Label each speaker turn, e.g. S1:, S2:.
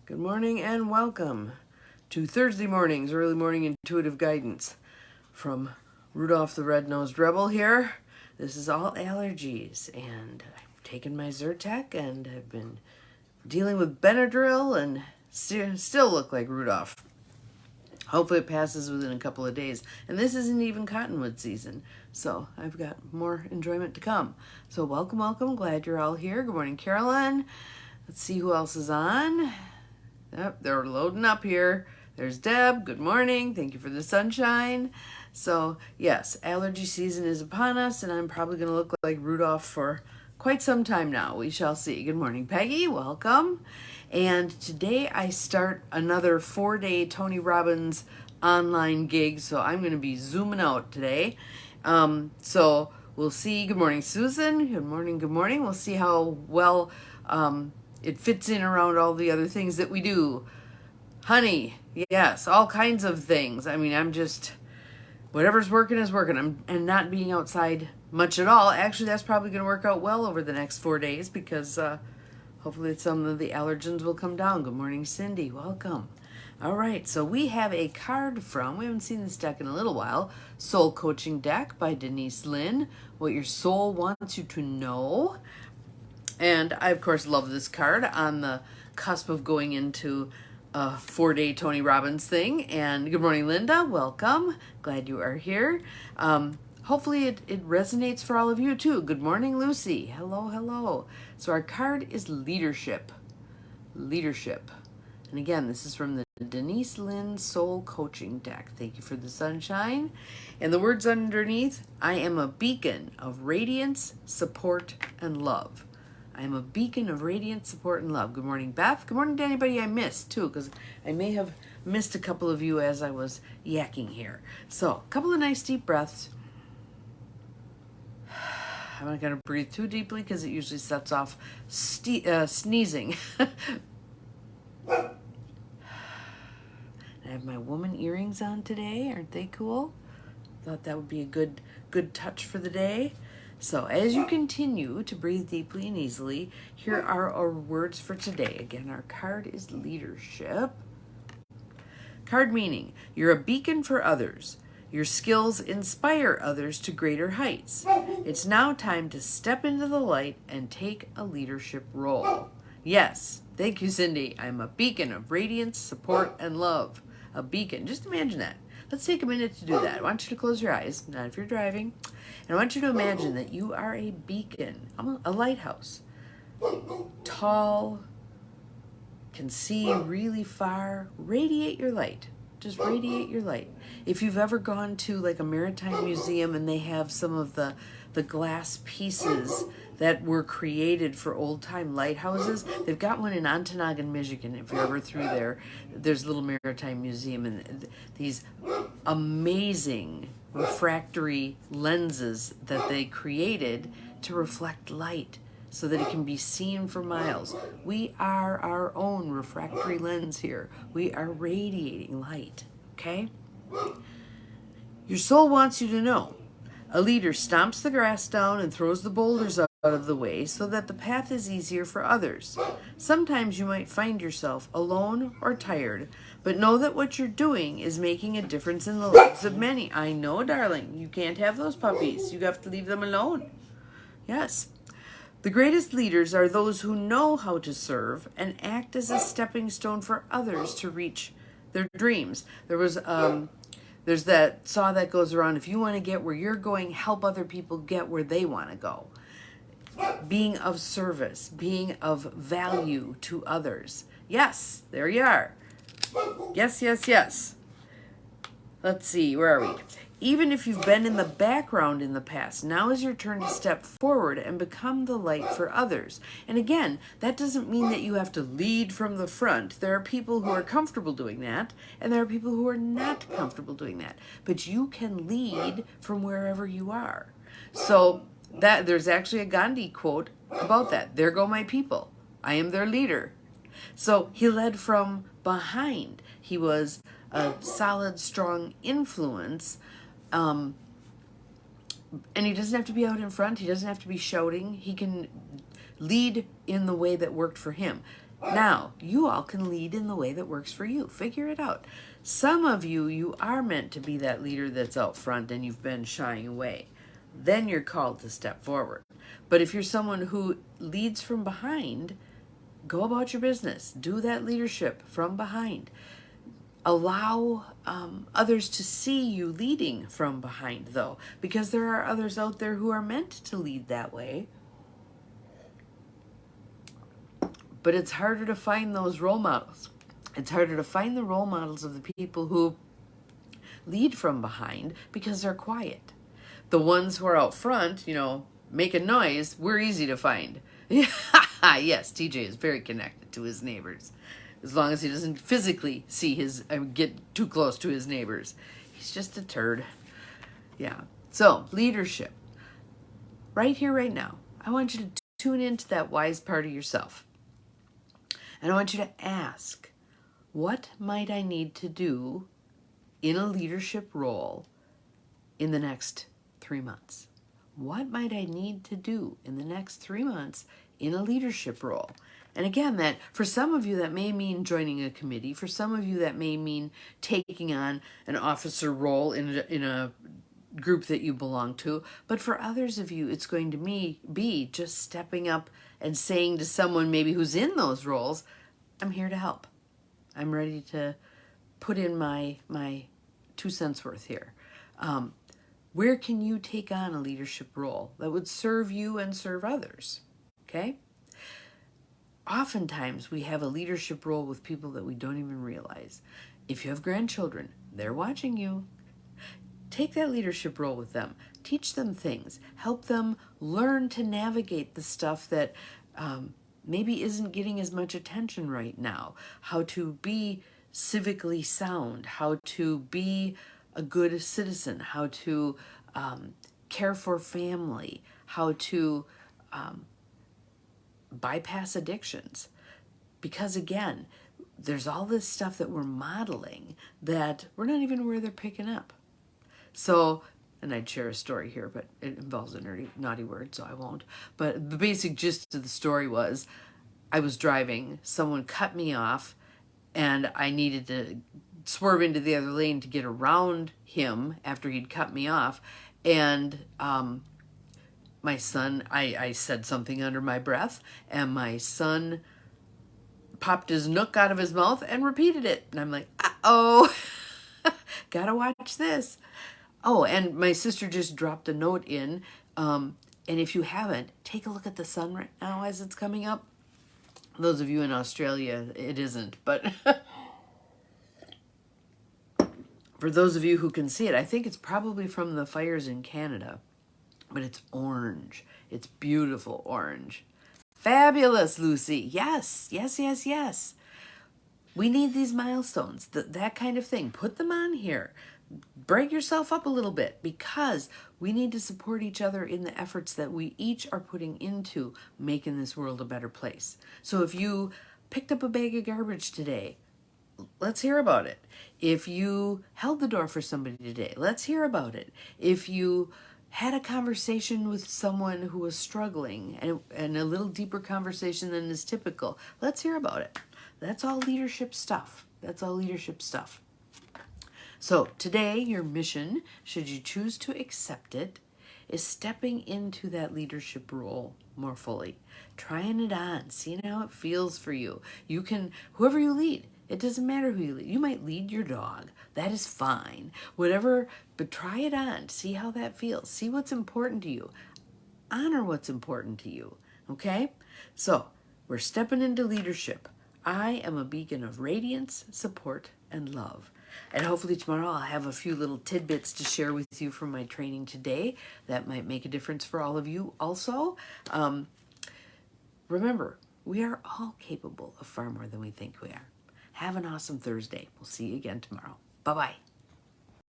S1: Good morning and welcome to Thursday morning's early morning intuitive guidance from Rudolph the Red-Nosed Rebel here. This is all allergies, and I've taken my Zyrtec and I've been dealing with Benadryl and still look like Rudolph. Hopefully it passes within a couple of days. And this isn't even cottonwood season, so I've got more enjoyment to come. So welcome. Glad you're all here. Good morning, Carolyn. Let's see who else is on. Yep, they're loading up here. There's Deb. Good morning. Thank you for the sunshine. So, yes, allergy season is upon us, and I'm probably going to look like Rudolph for quite some time now. We shall see. Good morning, Peggy. Welcome. And today I start another 4-day Tony Robbins online gig, so I'm going to be zooming out today. So we'll see. Good morning, Susan. Good morning. We'll see how well it fits in around all the other things that we do. Honey, yes, all kinds of things. I mean, I'm just, whatever's working is working. And not being outside much at all. Actually, that's probably going to work out well over the next 4 days because hopefully some of the allergens will come down. Good morning, Cindy. Welcome. All right, so we have a card from, we haven't seen this deck in a little while, Soul Coaching Deck by Denise Lynn, What Your Soul Wants You to Know. And I, of course, love this card on the cusp of going into a 4-day Tony Robbins thing. And good morning, Linda. Welcome. Glad you are here. Hopefully it resonates for all of you, too. Good morning, Lucy. Hello. So our card is Leadership. And again, this is from the Denise Lynn Soul Coaching Deck. Thank you for the sunshine. And the words underneath, I am a beacon of radiance, support, and love. I am a beacon of radiance, support, and love. Good morning, Beth. Good morning to anybody I missed, too, because I may have missed a couple of you as I was yakking here. So, a couple of nice deep breaths. I'm not going to breathe too deeply because it usually sets off sneezing. I have my woman earrings on today. Aren't they cool? Thought that would be a good touch for the day. So as you continue to breathe deeply and easily, here are our words for today. Again, our card is Leadership. Card meaning, you're a beacon for others. Your skills inspire others to greater heights. It's now time to step into the light and take a leadership role. Yes, thank you, Cindy. I'm a beacon of radiance, support, and love. A beacon. Just imagine that. Let's take a minute to do that. I want you to close your eyes, not if you're driving. And I want you to imagine that you are a beacon, a lighthouse. Tall, can see really far. Radiate your light. Just radiate your light. If you've ever gone to like a maritime museum and they have some of the glass pieces that were created for old-time lighthouses, they've got one in Ontonagon, Michigan. If you're ever through there, there's a little maritime museum, and these amazing refractory lenses that they created to reflect light so that it can be seen for miles. We are our own refractory lens here. We are radiating light, okay? Your soul wants you to know. A leader stomps the grass down and throws the boulders out of the way so that the path is easier for others. Sometimes you might find yourself alone or tired, but know that what you're doing is making a difference in the lives of many. I know, darling, you can't have those puppies. You have to leave them alone. Yes. The greatest leaders are those who know how to serve and act as a stepping stone for others to reach their dreams. There's that saw that goes around, if you want to get where you're going, help other people get where they want to go. Being of service, being of value to others. Yes, there you are. Yes. Let's see, where are we? Even if you've been in the background in the past, now is your turn to step forward and become the light for others. And again, that doesn't mean that you have to lead from the front. There are people who are comfortable doing that, and there are people who are not comfortable doing that. But you can lead from wherever you are. So that there's actually a Gandhi quote about that. There go my people. I am their leader. So he led from behind. He was a solid, strong influence. And he doesn't have to be out in front. He doesn't have to be shouting. He can lead in the way that worked for him. Now, you all can lead in the way that works for you. Figure it out. Some of you, you are meant to be that leader that's out front and you've been shying away. Then you're called to step forward. But if you're someone who leads from behind, go about your business. Do that leadership from behind. Allow others to see you leading from behind, though, because there are others out there who are meant to lead that way. But it's harder to find those role models. It's harder to find the role models of the people who lead from behind because they're quiet. The ones who are out front, making noise, we're easy to find. Yes, TJ is very connected to his neighbors. As long as he doesn't physically see get too close to his neighbors. He's just a turd. Yeah. So, leadership. Right here, right now, I want you to tune into that wise part of yourself. And I want you to ask, what might I need to do in a leadership role in the next 3 months? What might I need to do in the next 3 months in a leadership role? And again, that for some of you, that may mean joining a committee. For some of you, that may mean taking on an officer role in a group that you belong to. But for others of you, it's going to be just stepping up and saying to someone maybe who's in those roles, I'm here to help. I'm ready to put in my 2 cents worth here. Where can you take on a leadership role that would serve you and serve others? Okay? Oftentimes, we have a leadership role with people that we don't even realize. If you have grandchildren, they're watching you. Take that leadership role with them. Teach them things. Help them learn to navigate the stuff that maybe isn't getting as much attention right now. How to be civically sound. How to be a good citizen. How to care for family. How to bypass addictions. Because again, there's all this stuff that we're modeling that we're not even aware they're picking up. So, and I'd share a story here, but it involves a naughty word, so I won't. But the basic gist of the story was, I was driving, someone cut me off, and I needed to swerve into the other lane to get around him after he'd cut me off. And my son, I said something under my breath, and my son popped his nook out of his mouth and repeated it. And I'm like, uh-oh, gotta watch this. Oh, and my sister just dropped a note in. And if you haven't, take a look at the sun right now as it's coming up. Those of you in Australia, it isn't. But for those of you who can see it, I think it's probably from the fires in Canada. But it's orange. It's beautiful orange. Fabulous, Lucy. Yes, yes, yes, yes. We need these milestones, that kind of thing. Put them on here. Break yourself up a little bit, because we need to support each other in the efforts that we each are putting into making this world a better place. So if you picked up a bag of garbage today, let's hear about it. If you held the door for somebody today, let's hear about it. If you had a conversation with someone who was struggling, and a little deeper conversation than is typical, let's hear about it. That's all leadership stuff. That's all leadership stuff. So today, your mission, should you choose to accept it, is stepping into that leadership role more fully. Trying it on, seeing how it feels for you. You can, whoever you lead, it doesn't matter who you lead. You might lead your dog. That is fine. Whatever, but try it on. See how that feels. See what's important to you. Honor what's important to you. Okay? So, we're stepping into leadership. I am a beacon of radiance, support, and love. And hopefully tomorrow I'll have a few little tidbits to share with you from my training today that might make a difference for all of you also. Remember, we are all capable of far more than we think we are. Have an awesome Thursday. We'll see you again tomorrow. Bye-bye.